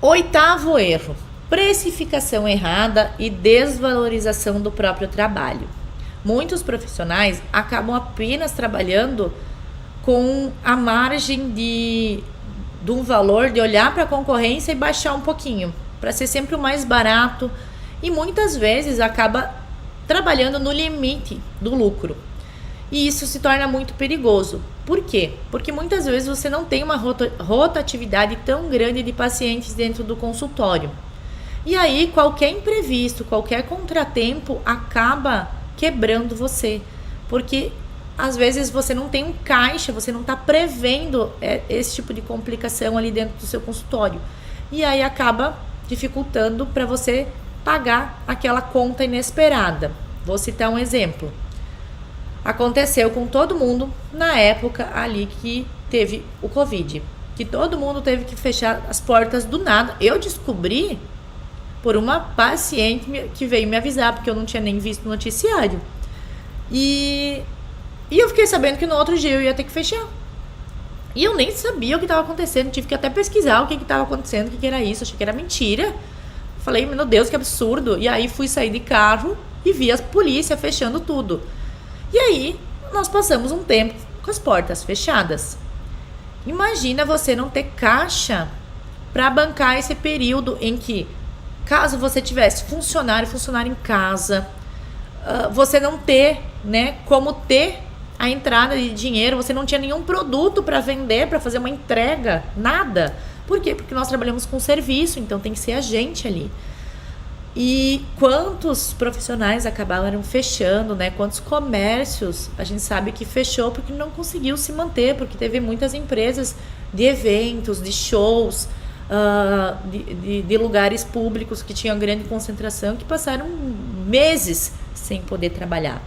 Oitavo erro: precificação errada e desvalorização do próprio trabalho. Muitos profissionais acabam apenas trabalhando com a margem de um valor, de olhar para a concorrência e baixar um pouquinho, para ser sempre o mais barato, e muitas vezes acaba trabalhando no limite do lucro. E isso se torna muito perigoso. Por quê? Porque muitas vezes você não tem uma rotatividade tão grande de pacientes dentro do consultório. E aí qualquer imprevisto, qualquer contratempo acaba quebrando você. Porque às vezes você não tem um caixa, você não está prevendo esse tipo de complicação ali dentro do seu consultório. E aí acaba dificultando para você pagar aquela conta inesperada. Vou citar um exemplo. Aconteceu com todo mundo na época ali que teve o Covid, que todo mundo teve que fechar as portas do nada. Eu descobri por uma paciente que veio me avisar, porque eu não tinha nem visto o noticiário. E eu fiquei sabendo que no outro dia eu ia ter que fechar. E eu nem sabia o que estava acontecendo, tive que até pesquisar o que estava acontecendo, o que era isso, achei que era mentira. Falei, meu Deus, que absurdo. E aí fui sair de carro e vi a polícia fechando tudo. E aí, nós passamos um tempo com as portas fechadas. Imagina você não ter caixa para bancar esse período em que, caso você tivesse funcionário em casa, você não ter, como ter a entrada de dinheiro, você não tinha nenhum produto para vender, para fazer uma entrega, nada. Por quê? Porque nós trabalhamos com serviço, então tem que ser a gente ali. E quantos profissionais acabaram fechando, Quantos comércios a gente sabe que fechou porque não conseguiu se manter, porque teve muitas empresas de eventos, de shows, de lugares públicos que tinham grande concentração, que passaram meses sem poder trabalhar.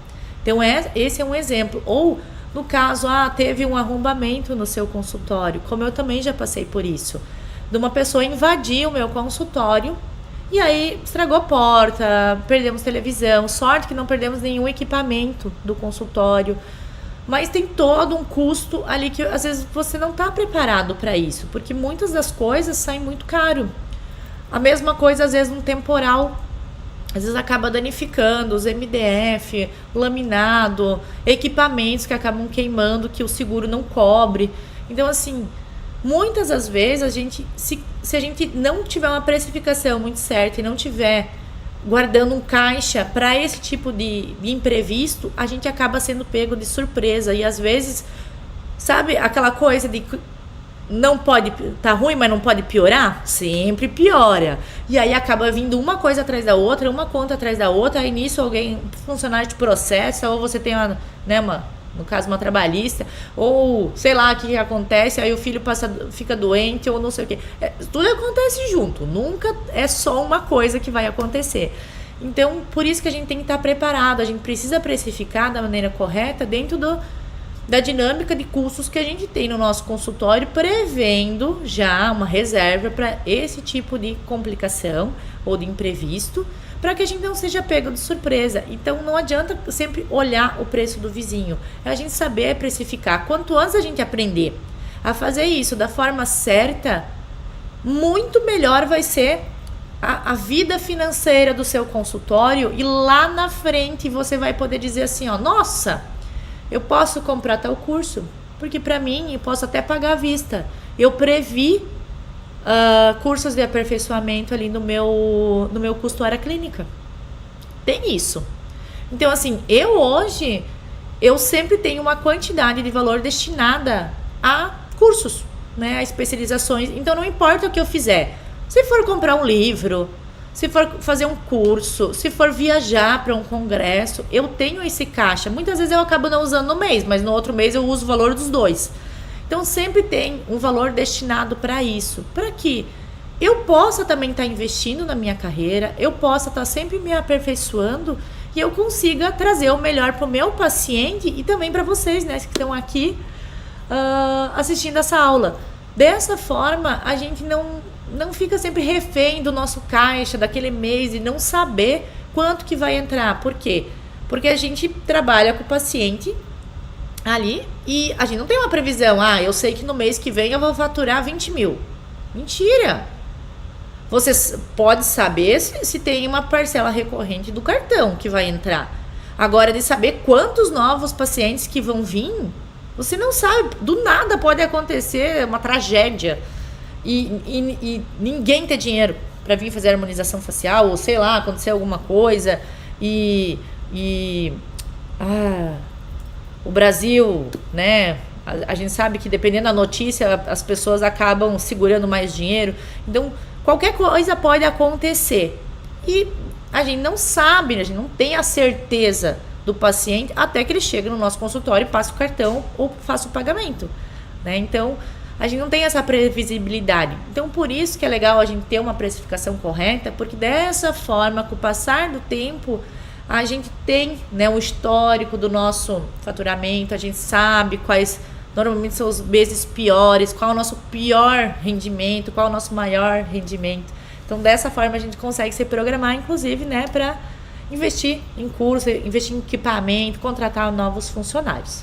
Então esse é um exemplo. Ou no caso, teve um arrombamento no seu consultório, como eu também já passei por isso, de uma pessoa invadir o meu consultório. E aí estragou a porta, perdemos televisão, sorte que não perdemos nenhum equipamento do consultório. Mas tem todo um custo ali que às vezes você não está preparado para isso, porque muitas das coisas saem muito caro. A mesma coisa às vezes no temporal, às vezes acaba danificando os MDF, laminado, equipamentos que acabam queimando, que o seguro não cobre. Então assim, muitas das vezes, se a gente não tiver uma precificação muito certa e não tiver guardando um caixa para esse tipo de imprevisto, a gente acaba sendo pego de surpresa. E às vezes, sabe aquela coisa de não pode, tá ruim, mas não pode piorar? Sempre piora. E aí acaba vindo uma coisa atrás da outra, uma conta atrás da outra, aí nisso alguém, funcionário de processo, ou você tem no caso uma trabalhista, ou sei lá o que acontece, aí o filho fica doente ou não sei o que. Tudo acontece junto, nunca é só uma coisa que vai acontecer. Então, por isso que a gente tem que estar preparado, a gente precisa precificar da maneira correta dentro da dinâmica de custos que a gente tem no nosso consultório, prevendo já uma reserva para esse tipo de complicação ou de imprevisto, para que a gente não seja pego de surpresa. Então não adianta sempre olhar o preço do vizinho, é a gente saber precificar. Quanto antes a gente aprender a fazer isso da forma certa, muito melhor vai ser a vida financeira do seu consultório, e lá na frente você vai poder dizer assim, nossa, eu posso comprar tal curso, porque para mim eu posso até pagar à vista. Eu previ cursos de aperfeiçoamento ali no meu custo hora clínica. Tem isso. Então assim, eu sempre tenho uma quantidade de valor destinada a cursos, a especializações. Então não importa o que eu fizer, se for comprar um livro, se for fazer um curso, se for viajar para um congresso, eu tenho esse caixa. Muitas vezes eu acabo não usando no mês, mas no outro mês eu uso o valor dos dois. Então sempre tem um valor destinado para isso, para que eu possa também estar investindo na minha carreira, eu possa estar sempre me aperfeiçoando e eu consiga trazer o melhor para o meu paciente e também para vocês, que estão aqui assistindo essa aula. Dessa forma, a gente não fica sempre refém do nosso caixa, daquele mês, e não saber quanto que vai entrar. Por quê? Porque a gente trabalha com o paciente ali e a gente não tem uma previsão. Eu sei que no mês que vem eu vou faturar 20 mil. Mentira! Você pode saber se tem uma parcela recorrente do cartão que vai entrar. Agora, de saber quantos novos pacientes que vão vir, você não sabe. Do nada pode acontecer uma tragédia e ninguém ter dinheiro para vir fazer a harmonização facial, ou sei lá, acontecer alguma coisa o Brasil, né? A gente sabe que dependendo da notícia, as pessoas acabam segurando mais dinheiro. Então, qualquer coisa pode acontecer. E a gente não sabe, a gente não tem a certeza do paciente até que ele chega no nosso consultório e passe o cartão ou faça o pagamento, né? Então, a gente não tem essa previsibilidade. Então, por isso que é legal a gente ter uma precificação correta, porque dessa forma, com o passar do tempo, a gente tem, né, o histórico do nosso faturamento, a gente sabe quais normalmente são os meses piores, qual é o nosso pior rendimento, qual é o nosso maior rendimento. Então, dessa forma, a gente consegue se programar, inclusive, né, para investir em curso, investir em equipamento, contratar novos funcionários.